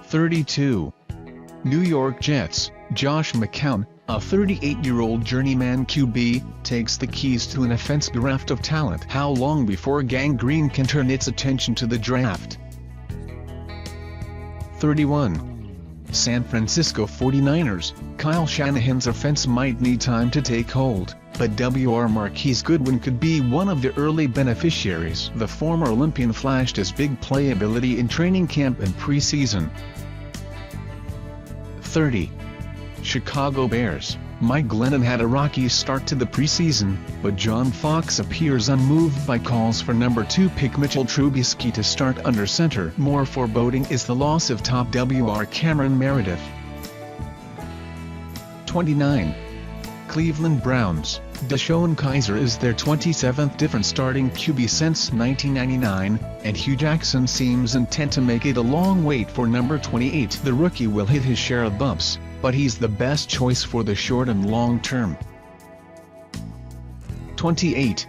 32. New York Jets, Josh McCown, a 38-year-old journeyman QB, takes the keys to an offensive raft of talent. How long before gangrene can turn its attention to the draft? 31. San Francisco 49ers, Kyle Shanahan's offense might need time to take hold, but W.R. Marquise Goodwin could be one of the early beneficiaries. The former Olympian flashed his big playability in training camp and preseason. 30. Chicago Bears, Mike Glennon had a rocky start to the preseason, but John Fox appears unmoved by calls for number 2 pick Mitchell Trubisky to start under center. More foreboding is the loss of top WR Cameron Meredith. 29. Cleveland Browns, Deshaun Kaiser is their 27th different starting QB since 1999, and Hugh Jackson seems intent to make it a long wait for number 28. The rookie will hit his share of bumps, but he's the best choice for the short and long term. 28.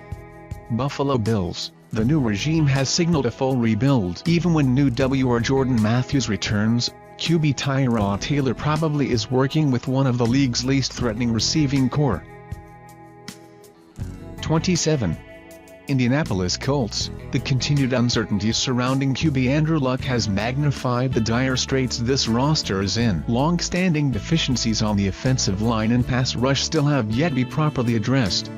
Buffalo Bills, the new regime has signaled a full rebuild. Even when new WR Jordan Matthews returns, QB Tyrod Taylor probably is working with one of the league's least threatening receiving corps. 27. Indianapolis Colts, the continued uncertainty surrounding QB Andrew Luck has magnified the dire straits this roster is in. Long-standing deficiencies on the offensive line and pass rush still have yet to be properly addressed.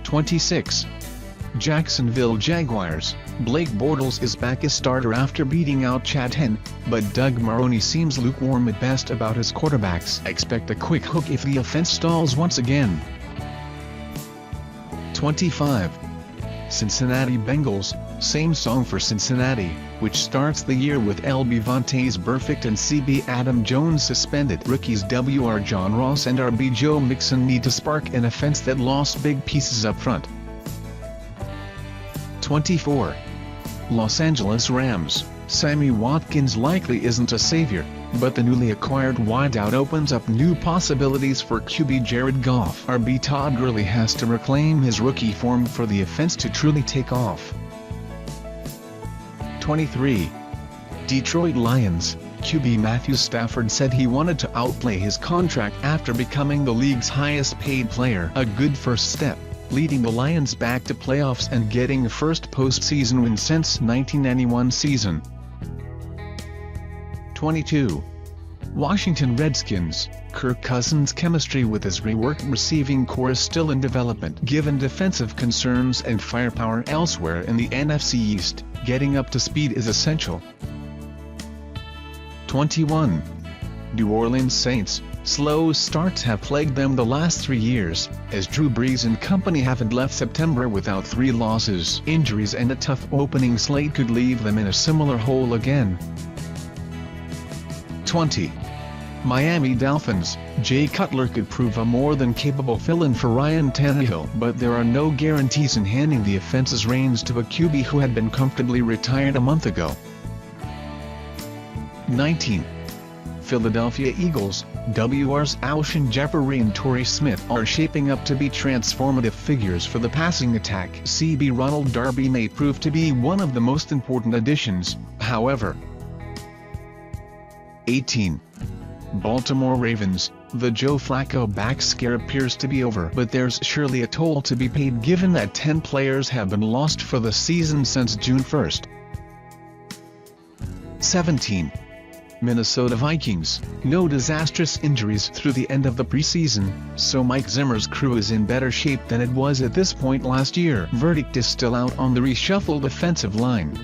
26. Jacksonville Jaguars, Blake Bortles is back as starter after beating out Chad Henne, but Doug Maroney seems lukewarm at best about his quarterbacks. Expect a quick hook if the offense stalls once again. 25. Cincinnati Bengals, same song for Cincinnati, which starts the year with LB Vontaze Burfict and CB Adam Jones suspended. Rookies WR John Ross and RB Joe Mixon need to spark an offense that lost big pieces up front. 24. Los Angeles Rams, Sammy Watkins likely isn't a savior, but the newly acquired wideout opens up new possibilities for QB Jared Goff. RB Todd Gurley has to reclaim his rookie form for the offense to truly take off. 23. Detroit Lions, QB Matthew Stafford said he wanted to outplay his contract after becoming the league's highest paid player. A good first step, leading the Lions back to playoffs and getting the first postseason win since 1991 season. 22. Washington Redskins, Kirk Cousins' chemistry with his reworked receiving corps is still in development. Given defensive concerns and firepower elsewhere in the NFC East, getting up to speed is essential. 21. New Orleans Saints, slow starts have plagued them the last 3 years, as Drew Brees and company haven't left September without 3 losses. Injuries and a tough opening slate could leave them in a similar hole again. 20. Miami Dolphins, Jay Cutler could prove a more than capable fill-in for Ryan Tannehill, but there are no guarantees in handing the offense's reins to a QB who had been comfortably retired a month ago. 19. Philadelphia Eagles, WR's Alshon Jeffrey and Torrey Smith are shaping up to be transformative figures for the passing attack. CB Ronald Darby may prove to be one of the most important additions, however. 18. Baltimore Ravens, the Joe Flacco back scare appears to be over, but there's surely a toll to be paid given that 10 players have been lost for the season since June 1st. 17. Minnesota Vikings, no disastrous injuries through the end of the preseason, so Mike Zimmer's crew is in better shape than it was at this point last year. Verdict is still out on the reshuffled offensive line.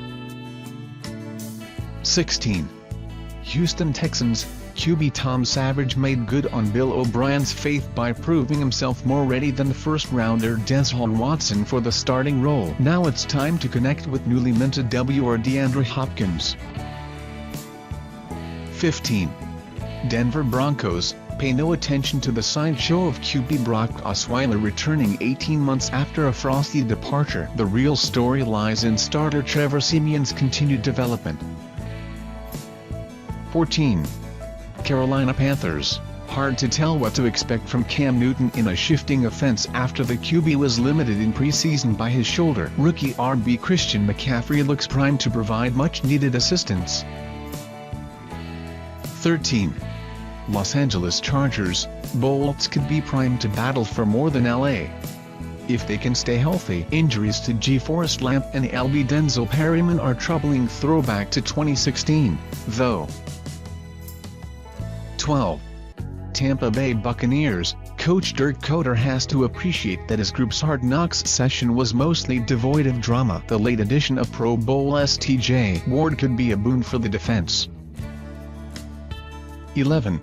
16. Houston Texans, QB Tom Savage made good on Bill O'Brien's faith by proving himself more ready than the first-rounder Deshaun Watson for the starting role. Now it's time to connect with newly minted WR DeAndre Hopkins. 15. Denver Broncos, Pay no attention to the sideshow of QB Brock Osweiler returning 18 months after a frosty departure. The real story lies in starter Trevor Siemian's continued development. 14. Carolina Panthers. Hard to tell what to expect from Cam Newton in a shifting offense after the QB was limited in preseason by his shoulder. Rookie RB Christian McCaffrey looks primed to provide much-needed assistance. 13. Los Angeles Chargers. Bolts could be primed to battle for more than LA. If they can stay healthy. Injuries to Forrest Lamp and LB Denzel Perryman are troubling throwback to 2016, though. 12. Tampa Bay Buccaneers. Coach Dirk Koetter has to appreciate that his group's Hard Knocks session was mostly devoid of drama. The late addition of Pro Bowl STJ Ward could be a boon for the defense. 11.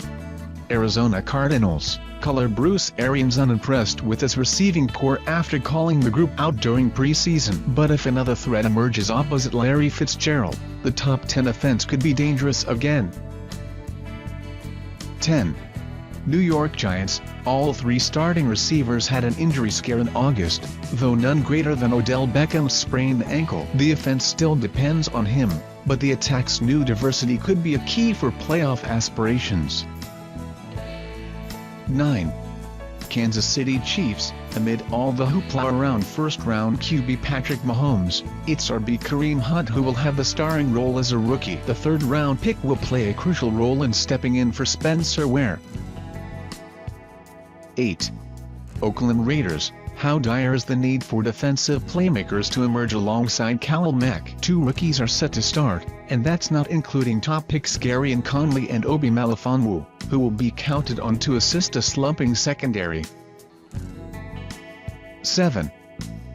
Arizona Cardinals. Color Bruce Arians unimpressed with his receiving corps after calling the group out during preseason. But if another threat emerges opposite Larry Fitzgerald, the top 10 offense could be dangerous again. 10. New York Giants. All three starting receivers had an injury scare in August, though none greater than Odell Beckham's sprained ankle. The offense still depends on him, but the attack's new diversity could be a key for playoff aspirations. 9. Kansas City Chiefs. Amid all the hoopla around first-round QB Patrick Mahomes, it's RB Kareem Hunt who will have the starring role as a rookie. The third-round pick will play a crucial role in stepping in for Spencer Ware. 8. Oakland Raiders. How dire is the need for defensive playmakers to emerge alongside Khalil Mack? 2 rookies are set to start, and that's not including top picks Gary and Conley and Obi Melifonwu, who will be counted on to assist a slumping secondary. 7.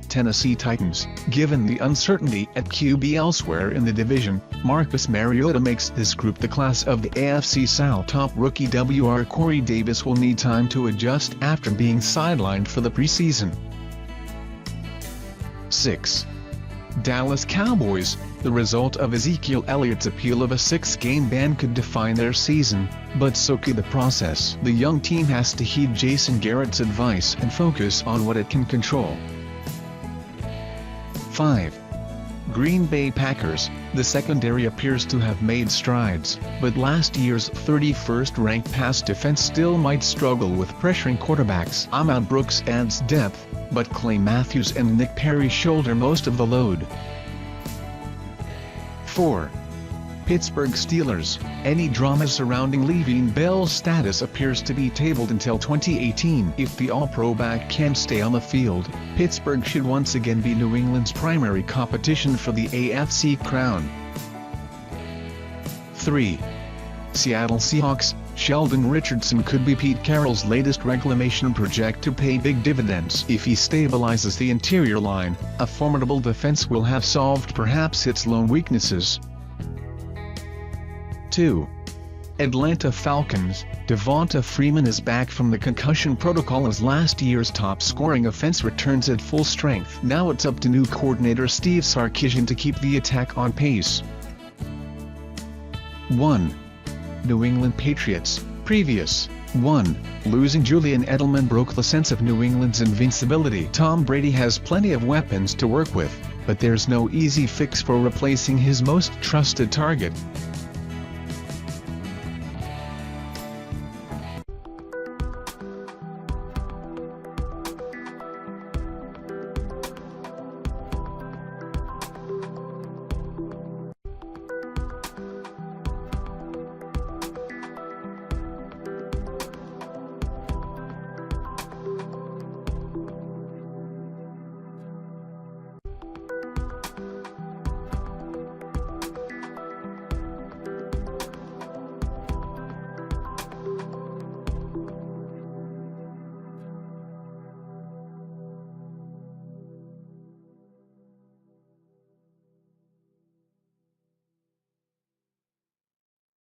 Tennessee Titans. Given the uncertainty at QB elsewhere in the division, Marcus Mariota makes this group the class of the AFC South. Top rookie Corey Davis will need time to adjust after being sidelined for the preseason. 6. Dallas Cowboys. The result of Ezekiel Elliott's appeal of a 6-game ban could define their season, but so could the process. The young team has to heed Jason Garrett's advice and focus on what it can control. 5. Green Bay Packers. The secondary appears to have made strides, but last year's 31st-ranked pass defense still might struggle with pressuring quarterbacks. Ahmad Brooks adds depth, but Clay Matthews and Nick Perry shoulder most of the load. 4. Pittsburgh Steelers. Any drama surrounding Le'Veon Bell's status appears to be tabled until 2018. If the All-Pro back can stay on the field, Pittsburgh should once again be New England's primary competition for the AFC crown. 3. Seattle Seahawks. Sheldon Richardson could be Pete Carroll's latest reclamation project to pay big dividends. If he stabilizes the interior line, a formidable defense will have solved perhaps its lone weaknesses. 2. Atlanta Falcons. Devonta Freeman is back from the concussion protocol as last year's top-scoring offense returns at full strength. Now it's up to new coordinator Steve Sarkisian to keep the attack on pace. 1. New England Patriots. Previous. 1. Losing Julian Edelman broke the sense of New England's invincibility. Tom Brady has plenty of weapons to work with, but there's no easy fix for replacing his most trusted target.